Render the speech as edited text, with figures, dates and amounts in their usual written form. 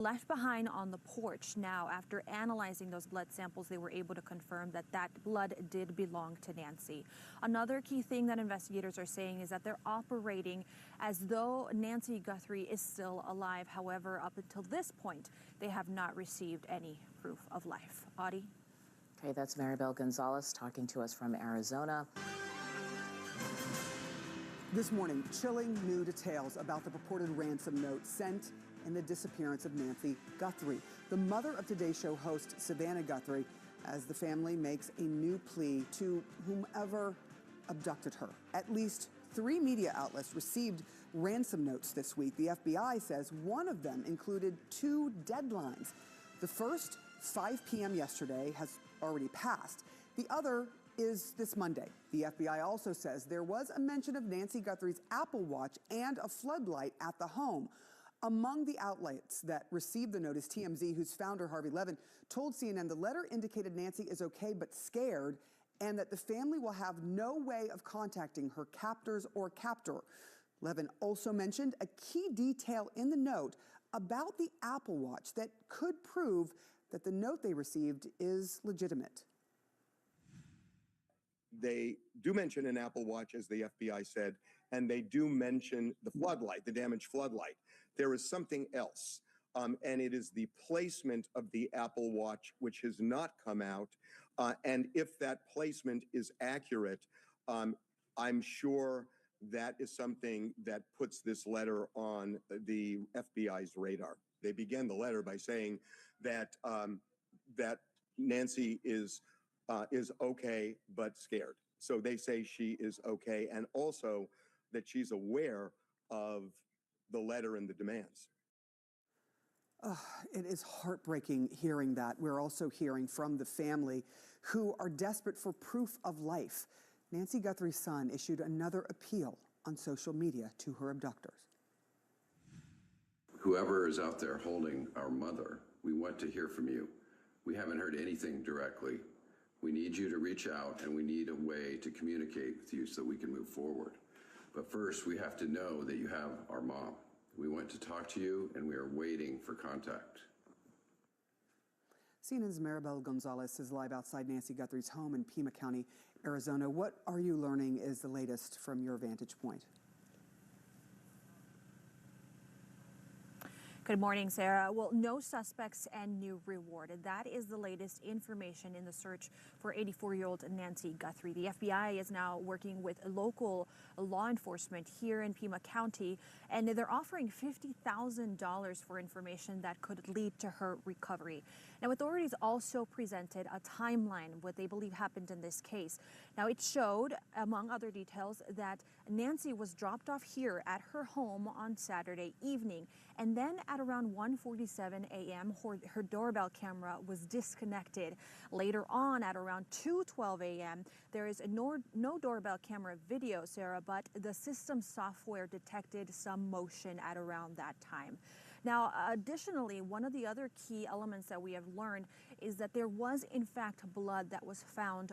Left behind on the porch. Now, after analyzing those blood samples, they were able to confirm that that blood did belong to Nancy. Another key thing that investigators are saying is that they're operating as though Nancy Guthrie is still alive. However, up until this point, they have not received any proof of life. Audie? Okay, that's Maribel Gonzalez talking to us from Arizona. This morning, chilling new details about the purported ransom note sent in the disappearance of Nancy Guthrie, the mother of Today Show host Savannah Guthrie, as the family makes a new plea to whomever abducted her. At least 3 media outlets received ransom notes this week. The FBI says one of them included 2 deadlines. The first, 5 p.m. yesterday, has already passed. The other is this Monday. The FBI also says there was a mention of Nancy Guthrie's Apple Watch and a floodlight at the home. Among the outlets that received the notice, TMZ, whose founder, Harvey Levin, told CNN the letter indicated Nancy is okay but scared, and that the family will have no way of contacting her captors or captor. Levin also mentioned a key detail in the note about the Apple Watch that could prove that the note they received is legitimate. They do mention an Apple Watch, as the FBI said, and they do mention the floodlight, the damaged floodlight. There is something else, and it is the placement of the Apple Watch, which has not come out. And if that placement is accurate, I'm sure that is something that puts this letter on the FBI's radar. They began the letter by saying that that Nancy is okay but scared. So they say she is okay, and also that she's aware of the letter and the demands. It is heartbreaking hearing that. We're also hearing from the family who are desperate for proof of life. Nancy Guthrie's son issued another appeal on social media to her abductors. Whoever is out there holding our mother, we want to hear from you. We haven't heard anything directly. We need you to reach out, and we need a way to communicate with you so we can move forward. But first, we have to know that you have our mom. We want to talk to you, and we are waiting for contact. CNN's Maribel Gonzalez is live outside Nancy Guthrie's home in Pima County, Arizona. What are you learning is the latest from your vantage point? Good morning, Sarah. Well, no suspects and new reward. That is the latest information in the search for 84-year-old Nancy Guthrie. The FBI is now working with local law enforcement here in Pima County, and they're offering $50,000 for information that could lead to her recovery. Now, authorities also presented a timeline, what they believe happened in this case. Now, it showed, among other details, that Nancy was dropped off here at her home on Saturday evening, and then at around 1:47 a.m., her doorbell camera was disconnected. Later on, at around 2:12 a.m., there is no doorbell camera video, Sarah, but the system software detected some motion at around that time. Now, additionally, one of the other key elements that we have learned is that there was, in fact, blood that was found